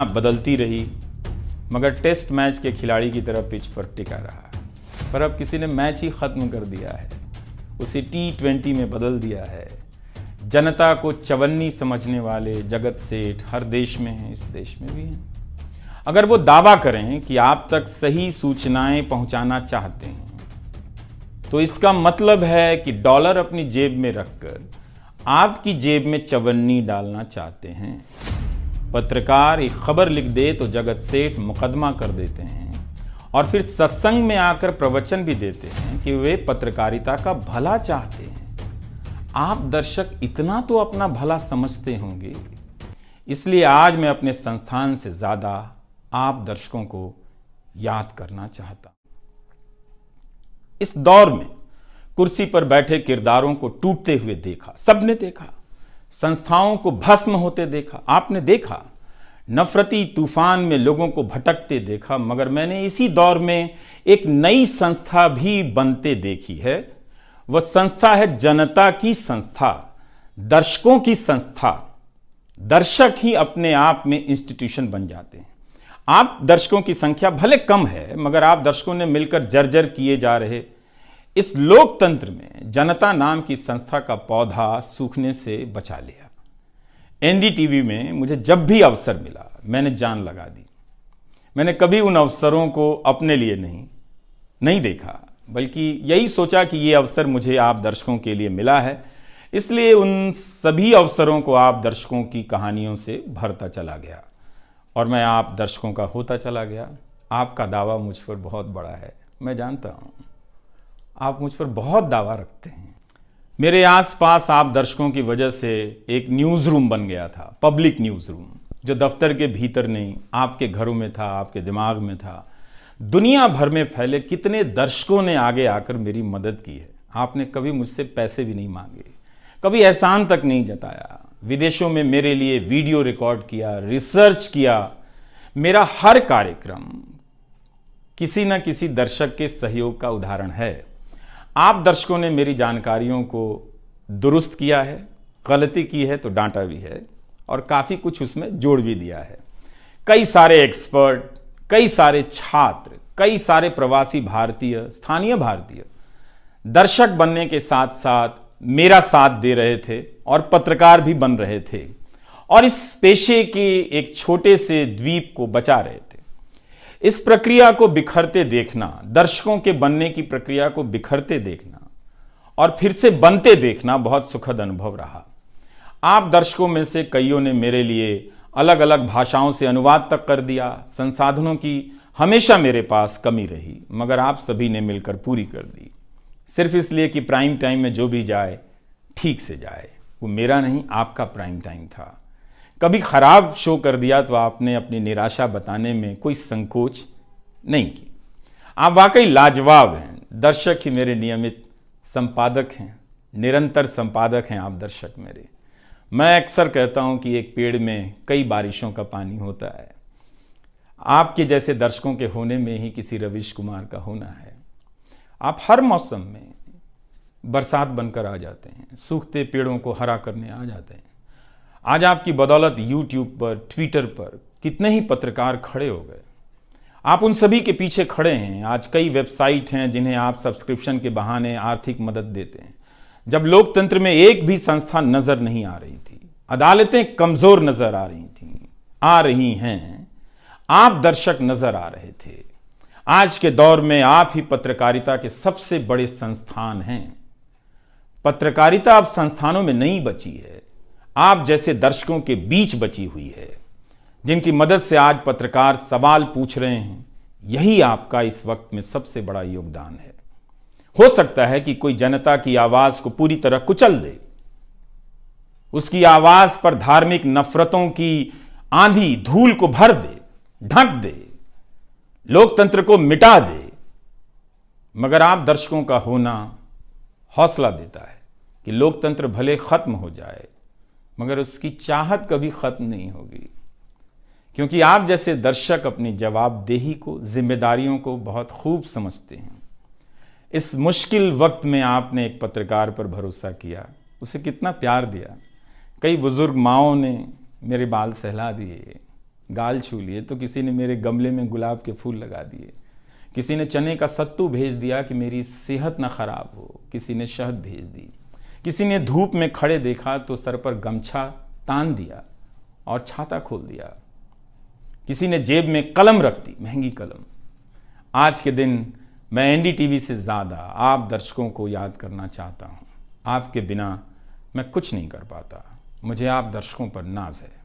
बदलती रही, मगर टेस्ट मैच के खिलाड़ी की तरह पिच पर टिका रहा। पर अब किसी ने मैच ही खत्म कर दिया है, उसे T20 में बदल दिया है। जनता को चवन्नी समझने वाले जगत सेठ हर देश में हैं, इस देश में भी हैं। अगर वो दावा करें कि आप तक सही सूचनाएं पहुंचाना चाहते हैं, तो इसका मतलब है कि डॉलर अपनी जेब में रखकर आपकी जेब में चवन्नी डालना चाहते हैं। पत्रकार एक खबर लिख दे तो जगत सेठ मुकदमा कर देते हैं और फिर सत्संग में आकर प्रवचन भी देते हैं कि वे पत्रकारिता का भला चाहते हैं। आप दर्शक इतना तो अपना भला समझते होंगे, इसलिए आज मैं अपने संस्थान से ज्यादा आप दर्शकों को याद करना चाहता हूं। इस दौर में कुर्सी पर बैठे किरदारों को टूटते हुए देखा, सबने देखा। संस्थाओं को भस्म होते देखा, आपने देखा। नफरती तूफान में लोगों को भटकते देखा, मगर मैंने इसी दौर में एक नई संस्था भी बनते देखी है। वह संस्था है जनता की संस्था, दर्शकों की संस्था। दर्शक ही अपने आप में इंस्टीट्यूशन बन जाते हैं। आप दर्शकों की संख्या भले कम है, मगर आप दर्शकों ने मिलकर जर्जर किए जा रहे इस लोकतंत्र में जनता नाम की संस्था का पौधा सूखने से बचा लिया। एनडीटीवी में मुझे जब भी अवसर मिला, मैंने जान लगा दी। मैंने कभी उन अवसरों को अपने लिए नहीं देखा, बल्कि यही सोचा कि ये अवसर मुझे आप दर्शकों के लिए मिला है, इसलिए उन सभी अवसरों को आप दर्शकों की कहानियों से भरता चला गया और मैं आप दर्शकों का होता चला गया। आपका दावा मुझ पर बहुत बड़ा है, मैं जानता हूं। आप मुझ पर बहुत दावा रखते हैं। मेरे आसपास आप दर्शकों की वजह से एक न्यूज़ रूम बन गया था, पब्लिक न्यूज़ रूम, जो दफ्तर के भीतर नहीं, आपके घरों में था, आपके दिमाग में था। दुनिया भर में फैले कितने दर्शकों ने आगे आकर मेरी मदद की है। आपने कभी मुझसे पैसे भी नहीं मांगे, कभी एहसान तक नहीं जताया। विदेशों में मेरे लिए वीडियो रिकॉर्ड किया, रिसर्च किया। मेरा हर कार्यक्रम किसी न किसी दर्शक के सहयोग का उदाहरण है। आप दर्शकों ने मेरी जानकारियों को दुरुस्त किया है, गलती की है तो डांटा भी है और काफ़ी कुछ उसमें जोड़ भी दिया है। कई सारे एक्सपर्ट, कई सारे छात्र, कई सारे प्रवासी भारतीय, स्थानीय भारतीय दर्शक बनने के साथ साथ मेरा साथ दे रहे थे और पत्रकार भी बन रहे थे और इस पेशे के एक छोटे से द्वीप को बचा रहे थे। इस प्रक्रिया को बिखरते देखना, दर्शकों के बनने की प्रक्रिया को बिखरते देखना और फिर से बनते देखना बहुत सुखद अनुभव रहा। आप दर्शकों में से कईयों ने मेरे लिए अलग अलग भाषाओं से अनुवाद तक कर दिया। संसाधनों की हमेशा मेरे पास कमी रही, मगर आप सभी ने मिलकर पूरी कर दी, सिर्फ इसलिए कि प्राइम टाइम में जो भी जाए ठीक से जाए। वो मेरा नहीं, आपका प्राइम टाइम था। कभी खराब शो कर दिया तो आपने अपनी निराशा बताने में कोई संकोच नहीं की। आप वाकई लाजवाब हैं। दर्शक ही मेरे नियमित संपादक हैं, निरंतर संपादक हैं आप दर्शक मेरे। मैं अक्सर कहता हूं कि एक पेड़ में कई बारिशों का पानी होता है। आपके जैसे दर्शकों के होने में ही किसी रवीश कुमार का होना है। आप हर मौसम में बरसात बनकर आ जाते हैं, सूखते पेड़ों को हरा करने आ जाते हैं। आज आपकी बदौलत यूट्यूब पर, ट्विटर पर कितने ही पत्रकार खड़े हो गए। आप उन सभी के पीछे खड़े हैं। आज कई वेबसाइट हैं जिन्हें आप सब्सक्रिप्शन के बहाने आर्थिक मदद देते हैं। जब लोकतंत्र में एक भी संस्था नजर नहीं आ रही थी, अदालतें कमजोर नजर आ रही थी, आ रही हैं, आप दर्शक नजर आ रहे थे। आज के दौर में आप ही पत्रकारिता के सबसे बड़े संस्थान हैं। पत्रकारिता अब संस्थानों में नहीं बची है, आप जैसे दर्शकों के बीच बची हुई है, जिनकी मदद से आज पत्रकार सवाल पूछ रहे हैं। यही आपका इस वक्त में सबसे बड़ा योगदान है। हो सकता है कि कोई जनता की आवाज को पूरी तरह कुचल दे, उसकी आवाज पर धार्मिक नफरतों की आंधी धूल को भर दे, ढक दे, लोकतंत्र को मिटा दे, मगर आप दर्शकों का होना हौसला देता है कि लोकतंत्र भले खत्म हो जाए, मगर उसकी चाहत कभी खत्म नहीं होगी, क्योंकि आप जैसे दर्शक अपनी जवाबदेही को, जिम्मेदारियों को बहुत खूब समझते हैं। इस मुश्किल वक्त में आपने एक पत्रकार पर भरोसा किया, उसे कितना प्यार दिया। कई बुजुर्ग माओं ने मेरे बाल सहला दिए, गाल छू लिए तो किसी ने मेरे गमले में गुलाब के फूल लगा दिए, किसी ने चने का सत्तू भेज दिया कि मेरी सेहत ना खराब हो, किसी ने शहद भेज दी, किसी ने धूप में खड़े देखा तो सर पर गमछा तान दिया और छाता खोल दिया, किसी ने जेब में कलम रख दी, महंगी कलम। आज के दिन मैं एनडीटीवी से ज़्यादा आप दर्शकों को याद करना चाहता हूँ। आपके बिना मैं कुछ नहीं कर पाता। मुझे आप दर्शकों पर नाज है।